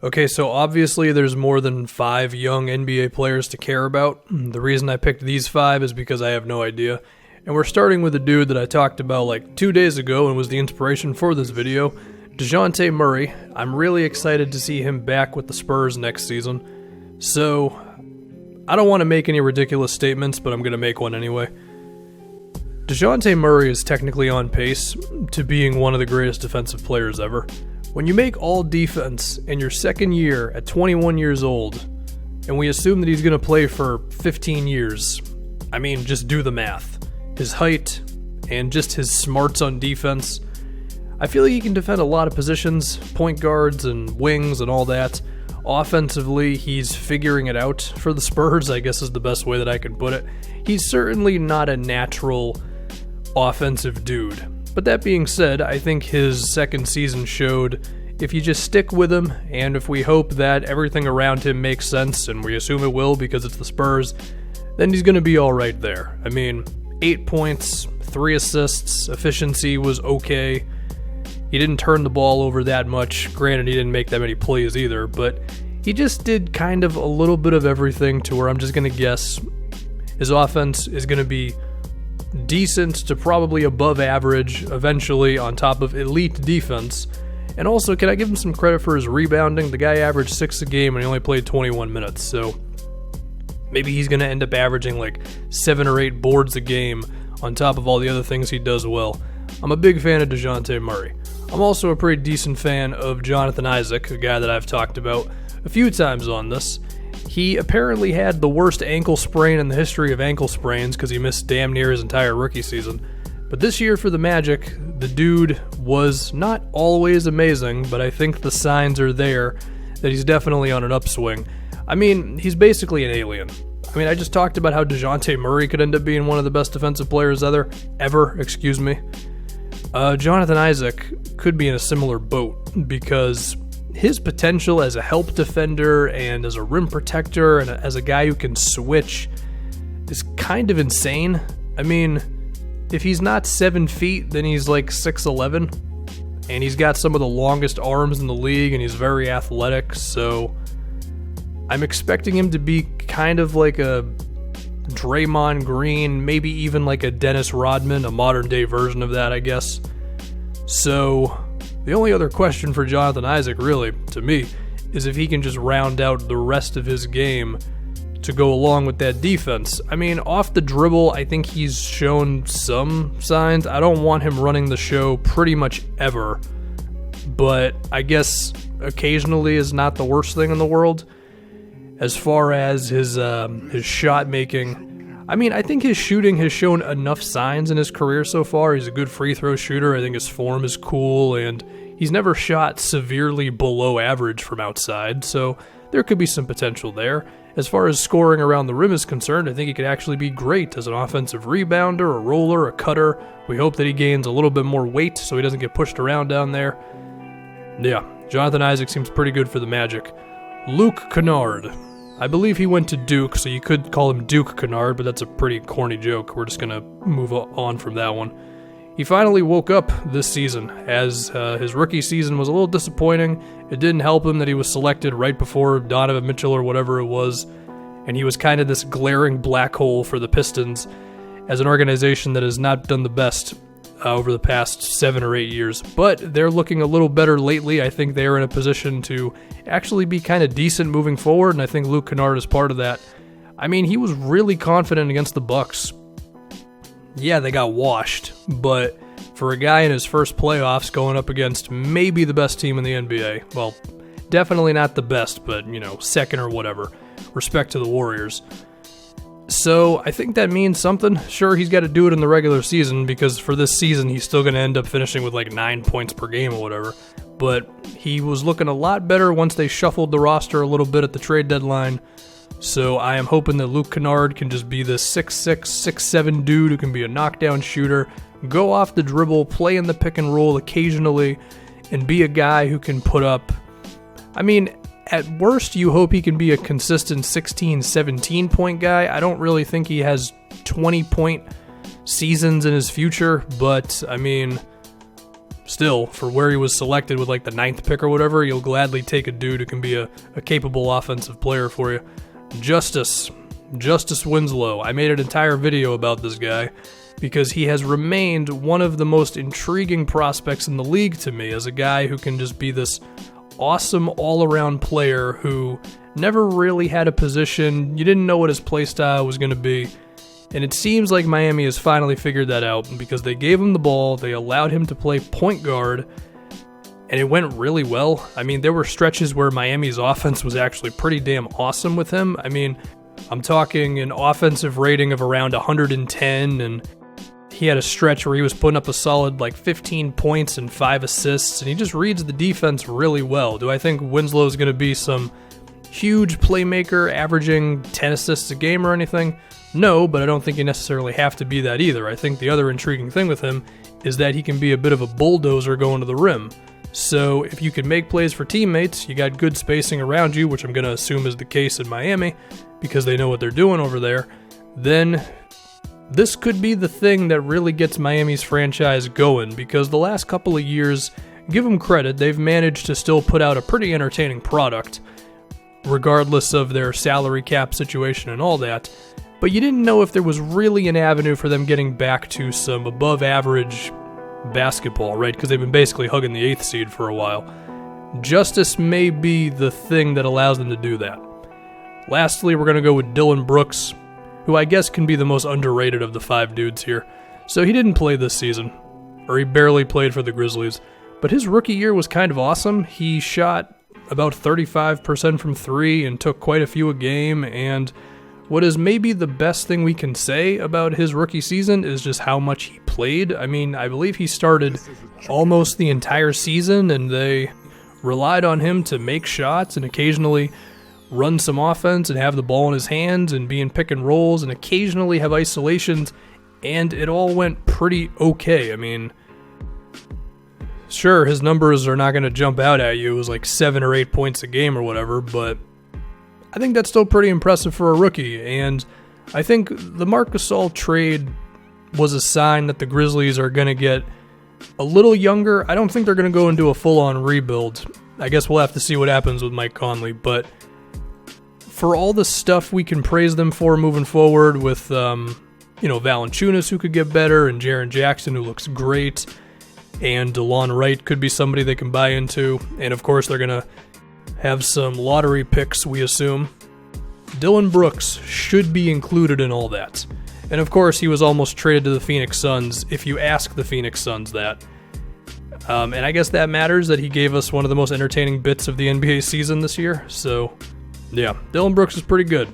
Okay, so obviously there's more than 5 young NBA players to care about. The reason I picked these 5 is because I have no idea. And we're starting with a dude that I talked about like 2 days ago and was the inspiration for this video, Dejounte Murray. I'm really excited to see him back with the Spurs next season. So, I don't want to make any ridiculous statements, but I'm going to make one anyway. Dejounte Murray is technically on pace to being one of the greatest defensive players ever. When you make all defense in your second year at 21 years old, and we assume that he's going to play for 15 years, I mean, just do the math. His height and just his smarts on defense, I feel like he can defend a lot of positions, point guards and wings and all that. Offensively, he's figuring it out for the Spurs, I guess is the best way that I can put it. He's certainly not a natural offensive dude. But that being said, I think his second season showed if you just stick with him, and if we hope that everything around him makes sense, and we assume it will because it's the Spurs, then he's going to be alright there. I mean, 8 points, 3 assists, efficiency was okay. He didn't turn the ball over that much. Granted, he didn't make that many plays either, but he just did kind of a little bit of everything to where I'm just going to guess his offense is going to be decent to probably above average eventually on top of elite defense. And also, can I give him some credit for his rebounding? The guy averaged 6 a game and he only played 21 minutes, so maybe he's going to end up averaging like 7 or 8 boards a game on top of all the other things he does well. I'm a big fan of Dejounte Murray. I'm also a pretty decent fan of Jonathan Isaac, a guy that I've talked about a few times on this. He apparently had the worst ankle sprain in the history of ankle sprains because he missed damn near his entire rookie season. But this year for the Magic, the dude was not always amazing, but I think the signs are there that he's definitely on an upswing. I mean, he's basically an alien. I mean, I just talked about how Dejounte Murray could end up being one of the best defensive players ever. Jonathan Isaac could be in a similar boat because his potential as a help defender and as a rim protector and as a guy who can switch is kind of insane. I mean, if he's not 7 feet, then he's like 6'11", and he's got some of the longest arms in the league, and he's very athletic, so I'm expecting him to be kind of like a Draymond Green, maybe even like a Dennis Rodman, a modern-day version of that, I guess. So the only other question for Jonathan Isaac, really, to me, is if he can just round out the rest of his game to go along with that defense. I mean, off the dribble, I think he's shown some signs. I don't want him running the show pretty much ever, but I guess occasionally is not the worst thing in the world. As far as his shot making, I mean, I think his shooting has shown enough signs in his career so far. He's a good free throw shooter. I think his form is cool, and he's never shot severely below average from outside, so there could be some potential there. As far as scoring around the rim is concerned, I think he could actually be great as an offensive rebounder, a roller, a cutter. We hope that he gains a little bit more weight so he doesn't get pushed around down there. Yeah, Jonathan Isaac seems pretty good for the Magic. Luke Kennard. I believe he went to Duke, so you could call him Duke Kennard, but that's a pretty corny joke. We're just going to move on from that one. He finally woke up this season, as his rookie season was a little disappointing. It didn't help him that he was selected right before Donovan Mitchell or whatever it was, and he was kind of this glaring black hole for the Pistons as an organization that has not done the best over the past 7 or 8 years. But they're looking a little better lately. I think they're in a position to actually be kind of decent moving forward, and I think Luke Kennard is part of that. I mean, he was really confident against the Bucks. Yeah, they got washed, but for a guy in his first playoffs going up against maybe the best team in the NBA, well, definitely not the best, but, second or whatever, respect to the Warriors. So I think that means something. Sure, he's got to do it in the regular season because for this season he's still going to end up finishing with like 9 points per game or whatever. But he was looking a lot better once they shuffled the roster a little bit at the trade deadline. So I am hoping that Luke Kennard can just be this 6'6", 6'7" dude who can be a knockdown shooter, go off the dribble, play in the pick and roll occasionally, and be a guy who can put up, I mean, at worst, you hope he can be a consistent 16, 17-point guy. I don't really think he has 20-point seasons in his future, but, I mean, still, for where he was selected with like the 9th pick or whatever, you'll gladly take a dude who can be a capable offensive player for you. Justise Winslow. I made an entire video about this guy because he has remained one of the most intriguing prospects in the league to me as a guy who can just be this awesome all-around player who never really had a position. You didn't know what his play style was going to be. And it seems like Miami has finally figured that out because they gave him the ball, they allowed him to play point guard, and it went really well. I mean, there were stretches where Miami's offense was actually pretty damn awesome with him. I mean, I'm talking an offensive rating of around 110, and he had a stretch where he was putting up a solid like 15 points and 5 assists, and he just reads the defense really well. Do I think Winslow is going to be some huge playmaker averaging 10 assists a game or anything? No, but I don't think you necessarily have to be that either. I think the other intriguing thing with him is that he can be a bit of a bulldozer going to the rim. So if you can make plays for teammates, you got good spacing around you, which I'm going to assume is the case in Miami because they know what they're doing over there, then this could be the thing that really gets Miami's franchise going because the last couple of years, give them credit, they've managed to still put out a pretty entertaining product regardless of their salary cap situation and all that. But you didn't know if there was really an avenue for them getting back to some above-average basketball, right? Because they've been basically hugging the 8th seed for a while. Justise may be the thing that allows them to do that. Lastly, we're going to go with Dillon Brooks, who I guess can be the most underrated of the 5 dudes here. So he didn't play this season, or he barely played for the Grizzlies. But his rookie year was kind of awesome. He shot about 35% from 3 and took quite a few a game, and what is maybe the best thing we can say about his rookie season is just how much he played. I mean, I believe he started almost the entire season, and they relied on him to make shots and occasionally run some offense and have the ball in his hands and be in pick and rolls and occasionally have isolations, and it all went pretty okay. I mean, sure, his numbers are not going to jump out at you. It was like 7 or 8 points a game or whatever, but I think that's still pretty impressive for a rookie, and I think the Marc Gasol trade was a sign that the Grizzlies are going to get a little younger. I don't think they're going to go into a full-on rebuild. I guess we'll have to see what happens with Mike Conley, but for all the stuff we can praise them for moving forward with, Valanciunas, who could get better, and Jaren Jackson, who looks great, and DeLon Wright could be somebody they can buy into, and of course they're going to have some lottery picks, we assume. Dillon Brooks should be included in all that. And of course, he was almost traded to the Phoenix Suns, if you ask the Phoenix Suns that. And I guess that matters, that he gave us one of the most entertaining bits of the NBA season this year. So, yeah, Dillon Brooks is pretty good.